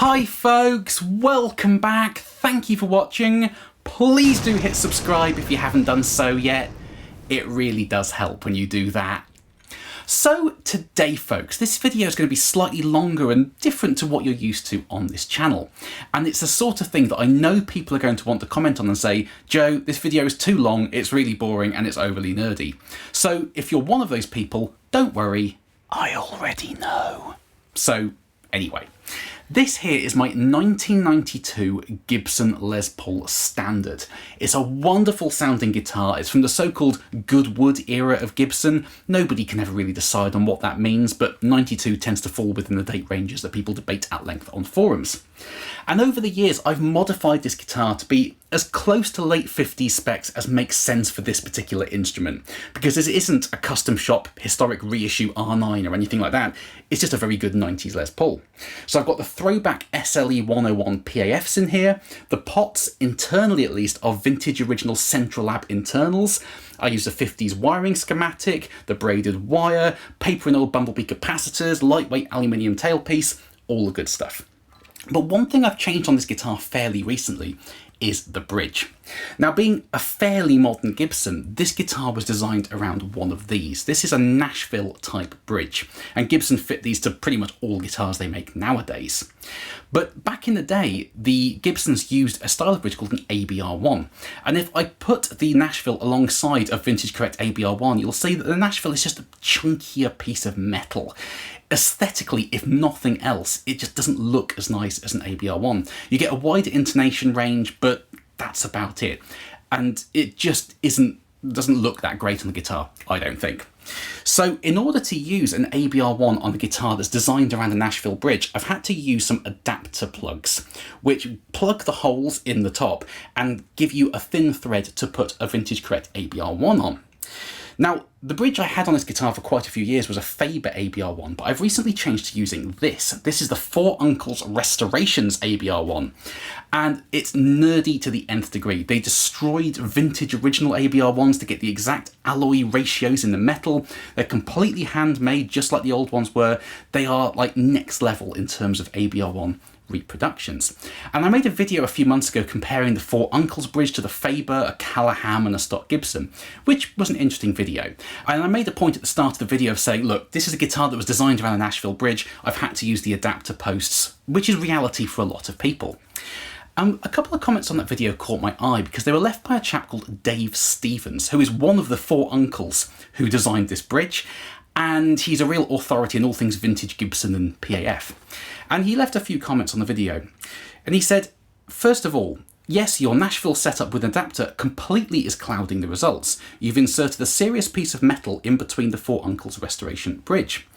Hi folks, welcome back, thank you for watching. Please do hit subscribe if you haven't done so yet. It really does help when you do that. So today folks, this video is going to be slightly longer and different to what you're used to on this channel. And it's the sort of thing that I know people are going to want to comment on and say, Joe, this video is too long, it's really boring and it's overly nerdy. So if you're one of those people, don't worry, I already know. So anyway, this here is my 1992 Gibson Les Paul Standard. It's a wonderful sounding guitar. It's from the so-called good wood era of Gibson. Nobody can ever really decide on what that means, but 92 tends to fall within the date ranges that people debate at length on forums. And over the years, I've modified this guitar to be as close to late 50s specs as makes sense for this particular instrument, because this isn't a custom shop historic reissue R9 or anything like that. It's just a very good 90s Les Paul. So I've got the throwback SLE 101 PAFs in here. The pots, internally at least, are vintage original Central Lab internals. I use the 50s wiring schematic, the braided wire, paper and old Bumblebee capacitors, lightweight aluminium tailpiece, all the good stuff. But one thing I've changed on this guitar fairly recently is the bridge. Now, being a fairly modern Gibson, this guitar was designed around one of these. This is a Nashville type bridge, and Gibson fit these to pretty much all guitars they make nowadays. But back in the day, the Gibsons used a style of bridge called an ABR-1. And if I put the Nashville alongside a vintage correct ABR-1, you'll see that the Nashville is just a chunkier piece of metal. Aesthetically, if nothing else, it just doesn't look as nice as an ABR-1. You get a wider intonation range, but that's about it. And it just doesn't look that great on the guitar, I don't think. So in order to use an ABR-1 on a guitar that's designed around a Nashville bridge, I've had to use some adapter plugs, which plug the holes in the top and give you a thin thread to put a vintage correct ABR-1 on. Now, the bridge I had on this guitar for quite a few years was a Faber ABR-1, but I've recently changed to using this. This is the Four Uncles Restorations ABR-1, and it's nerdy to the nth degree. They destroyed vintage original ABR-1s to get the exact alloy ratios in the metal. They're completely handmade, just like the old ones were. They are like next level in terms of ABR-1 reproductions. And I made a video a few months ago comparing the Four Uncles bridge to the Faber, a Callahan and a stock Gibson, which was an interesting video. And I made a point at the start of the video of saying, look, this is a guitar that was designed around a Nashville bridge. I've had to use the adapter posts, which is reality for a lot of people. A couple of comments on that video caught my eye because they were left by a chap called Dave Stevens, who is one of the four uncles who designed this bridge. And he's a real authority in all things vintage Gibson and PAF. And he left a few comments on the video. And he said, first of all, yes, your Nashville setup with an adapter completely is clouding the results. You've inserted a serious piece of metal in between the Four Uncles Restoration bridge.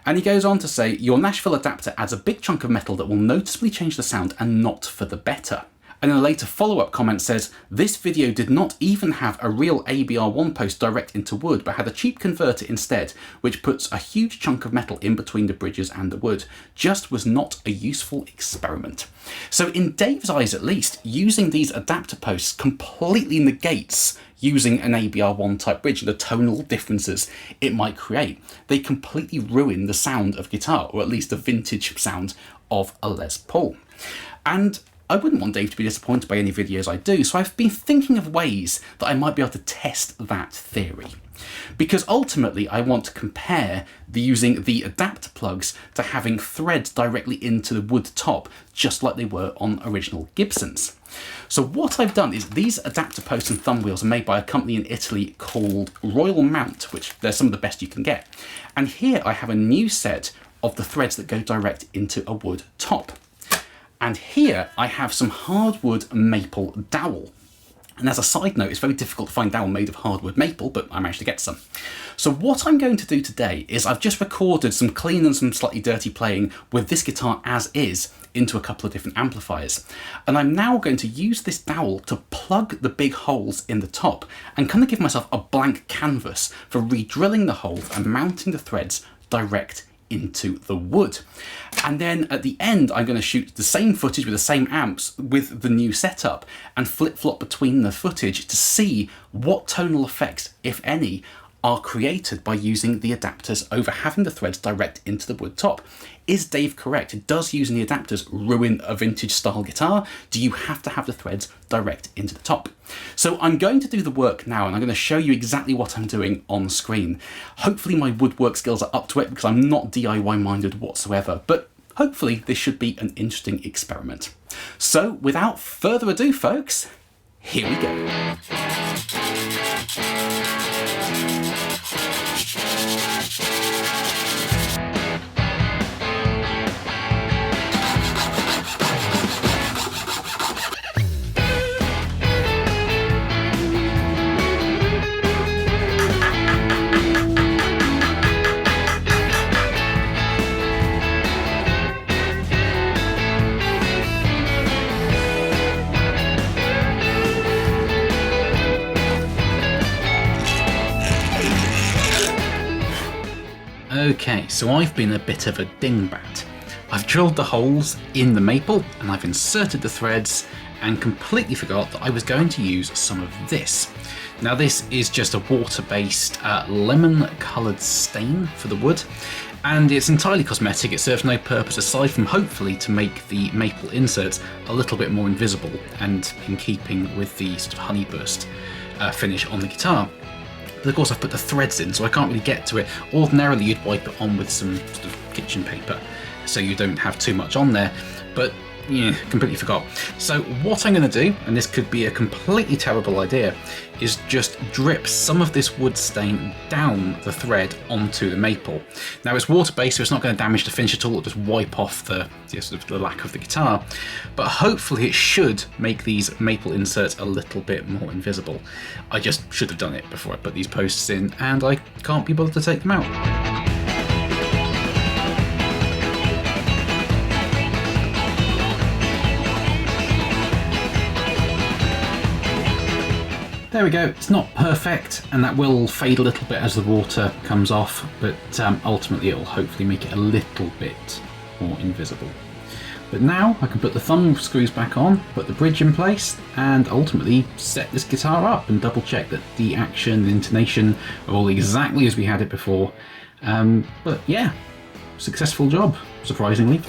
And he goes on to say, your Nashville adapter adds a big chunk of metal that will noticeably change the sound and not for the better. And in a later follow-up comment says, this video did not even have a real ABR-1 post direct into wood, but had a cheap converter instead, which puts a huge chunk of metal in between the bridges and the wood. Just was not a useful experiment. So in Dave's eyes at least, using these adapter posts completely negates using an ABR-1 type bridge and the tonal differences it might create. They completely ruin the sound of guitar, or at least the vintage sound of a Les Paul. And I wouldn't want Dave to be disappointed by any videos I do, so I've been thinking of ways that I might be able to test that theory. Because ultimately I want to compare using the adapter plugs to having threads directly into the wood top, just like they were on original Gibsons. So what I've done is these adapter posts and thumb wheels are made by a company in Italy called Royal Mount, which they're some of the best you can get. And here I have a new set of the threads that go direct into a wood top. And here I have some hardwood maple dowel. And as a side note, it's very difficult to find dowel made of hardwood maple, but I managed to get some. So what I'm going to do today is I've just recorded some clean and some slightly dirty playing with this guitar as is into a couple of different amplifiers. And I'm now going to use this dowel to plug the big holes in the top and kind of give myself a blank canvas for re-drilling the holes and mounting the threads direct into the wood. And then at the end, I'm going to shoot the same footage with the same amps with the new setup and flip-flop between the footage to see what tonal effects, if any, are created by using the adapters over having the threads direct into the wood top. Is Dave correct? Does using the adapters ruin a vintage style guitar? Do you have to have the threads direct into the top? So I'm going to do the work now, and I'm going to show you exactly what I'm doing on screen. Hopefully my woodwork skills are up to it, because I'm not DIY minded whatsoever, but hopefully this should be an interesting experiment. So without further ado, folks, here we go. Okay, so I've been a bit of a dingbat. I've drilled the holes in the maple and I've inserted the threads and completely forgot that I was going to use some of this. Now this is just a water-based lemon-coloured stain for the wood, and it's entirely cosmetic. It serves no purpose aside from hopefully to make the maple inserts a little bit more invisible and in keeping with the sort of honeyburst finish on the guitar. But of course I've put the threads in, so I can't really get to it. Ordinarily you'd wipe it on with some sort of kitchen paper so you don't have too much on there, but yeah, completely forgot. So what I'm going to do, and this could be a completely terrible idea, is just drip some of this wood stain down the thread onto the maple. Now it's water-based, so it's not going to damage the finish at all. It'll just wipe off the sort of the lack of the guitar, but hopefully it should make these maple inserts a little bit more invisible. I just should have done it before I put these posts in, and I can't be bothered to take them out. There we go, it's not perfect, and that will fade a little bit as the water comes off, but ultimately it will hopefully make it a little bit more invisible. But now I can put the thumb screws back on, put the bridge in place, and ultimately set this guitar up and double check that the action and intonation are all exactly as we had it before. But yeah, successful job, surprisingly.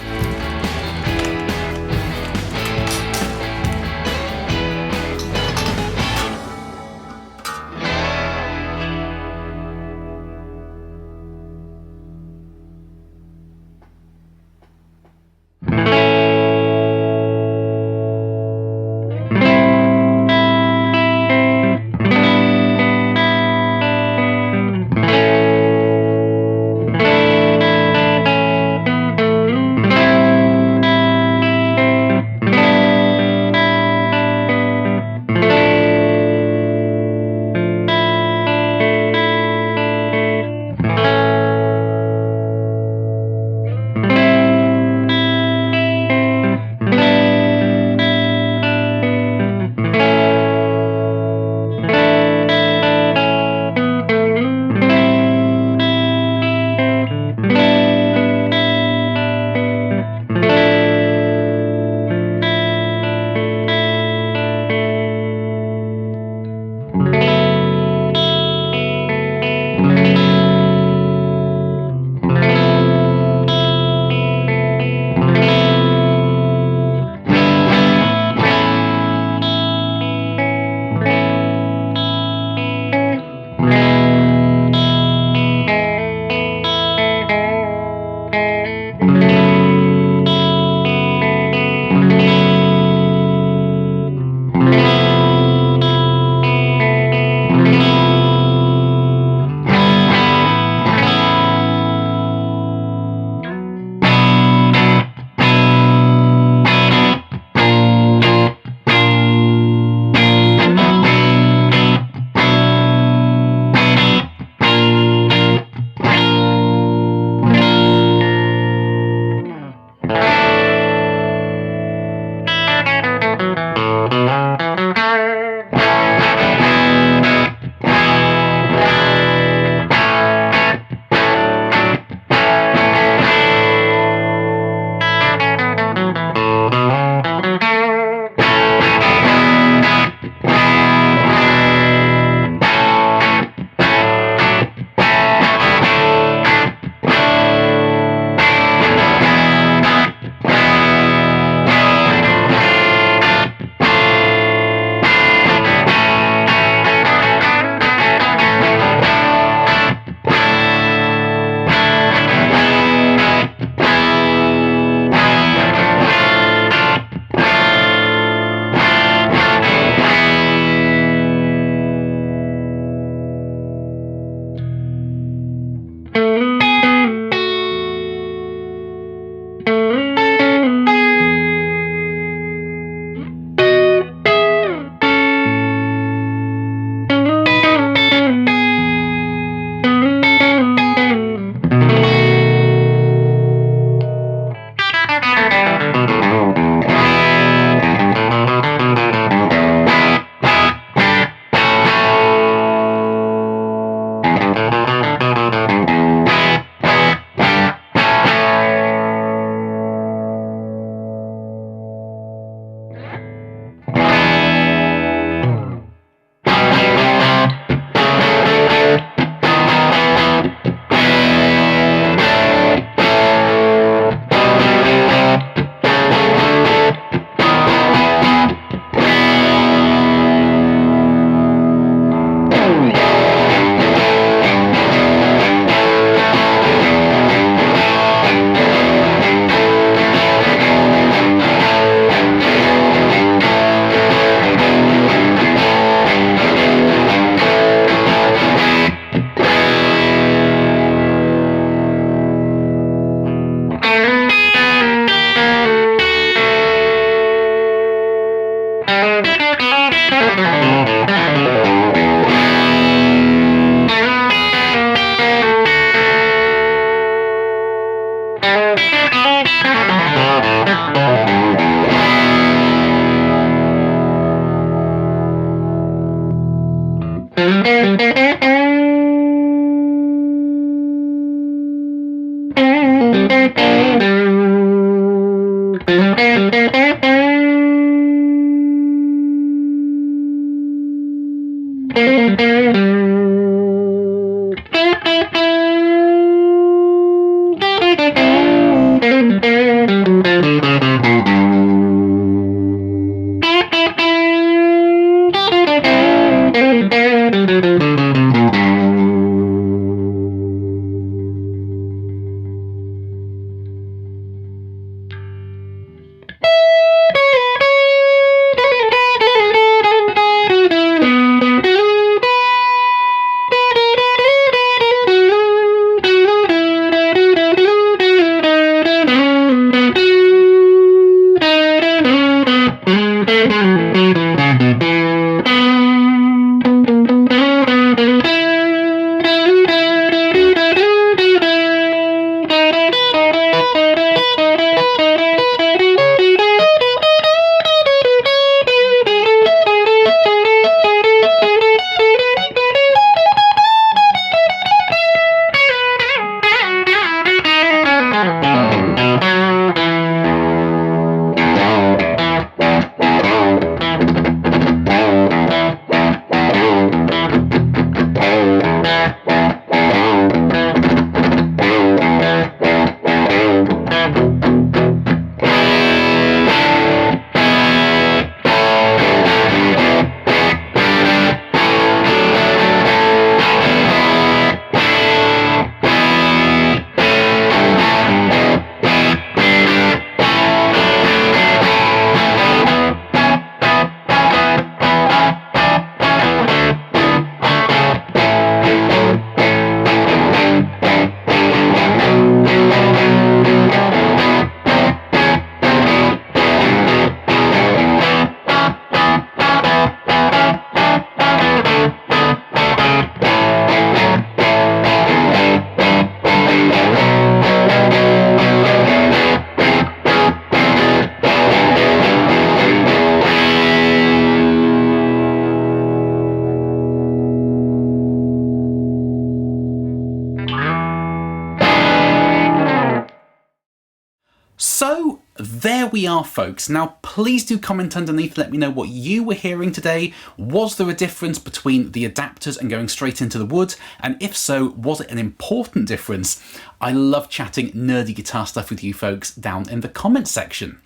So there we are, folks. Now please do comment underneath, let me know what you were hearing today. Was there a difference between the adapters and going straight into the wood? And if so, was it an important difference? I love chatting nerdy guitar stuff with you folks down in the comments section.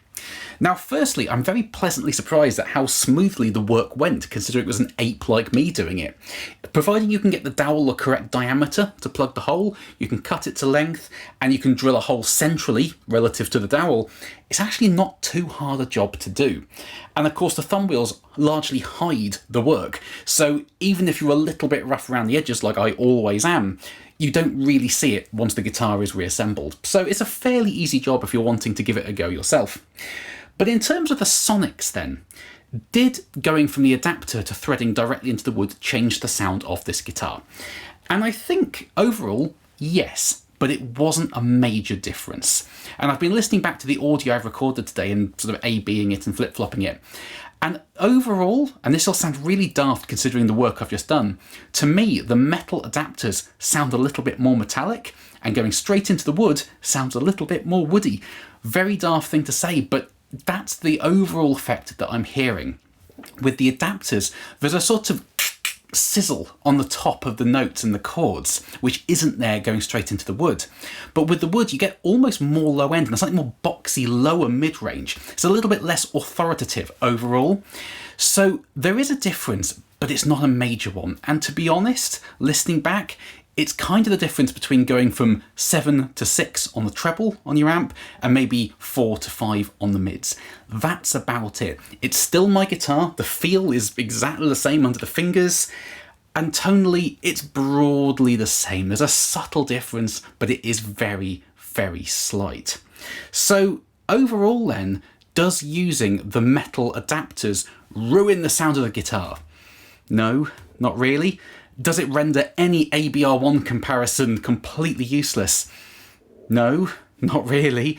Now, firstly, I'm very pleasantly surprised at how smoothly the work went, considering it was an ape like me doing it. Providing you can get the dowel the correct diameter to plug the hole, you can cut it to length, and you can drill a hole centrally relative to the dowel, it's actually not too hard a job to do. And of course, the thumb wheels largely hide the work, so even if you're a little bit rough around the edges, like I always am, you don't really see it once the guitar is reassembled. So it's a fairly easy job if you're wanting to give it a go yourself. But in terms of the sonics then, did going from the adapter to threading directly into the wood change the sound of this guitar? And I think overall, yes, but it wasn't a major difference. And I've been listening back to the audio I've recorded today and sort of A-Bing it and flip-flopping it. And overall, and this will sound really daft considering the work I've just done, to me, the metal adapters sound a little bit more metallic, and going straight into the wood sounds a little bit more woody. Very daft thing to say, but that's the overall effect that I'm hearing. With the adapters, there's a sort of sizzle on the top of the notes and the chords, which isn't there going straight into the wood. But with the wood, you get almost more low end and a slightly more boxy, lower mid-range. It's a little bit less authoritative overall. So there is a difference, but it's not a major one. And to be honest, listening back, it's kind of the difference between going from 7 to 6 on the treble on your amp and maybe 4 to 5 on the mids. That's about it. It's still my guitar. The feel is exactly the same under the fingers. And tonally, it's broadly the same. There's a subtle difference, but it is very, very slight. So overall then, does using the metal adapters ruin the sound of the guitar? No, not really. Does it render any ABR-1 comparison completely useless? No, not really.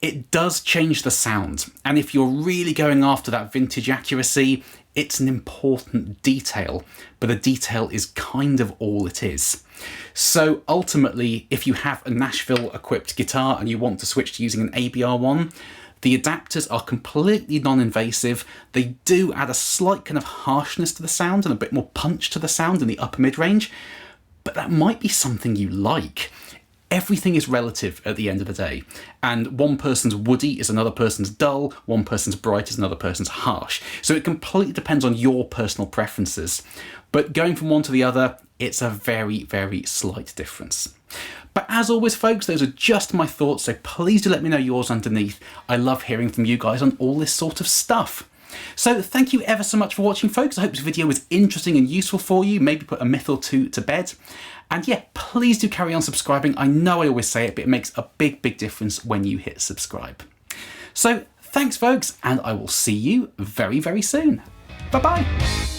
It does change the sound, and if you're really going after that vintage accuracy, It's an important detail, but a detail is kind of all it is. So ultimately, if you have a Nashville equipped guitar and you want to switch to using an ABR-1, the adapters are completely non-invasive. They do add a slight kind of harshness to the sound and a bit more punch to the sound in the upper mid-range, but that might be something you like. Everything is relative at the end of the day, and one person's woody is another person's dull, one person's bright is another person's harsh. So it completely depends on your personal preferences. But going from one to the other, it's a very, very slight difference. But as always, folks, those are just my thoughts, so please do let me know yours underneath. I love hearing from you guys on all this sort of stuff. So thank you ever so much for watching, folks. I hope this video was interesting and useful for you, maybe put a myth or two to bed. And yeah, please do carry on subscribing. I know I always say it, but it makes a big, big difference when you hit subscribe. So thanks, folks, and I will see you very, very soon. Bye-bye.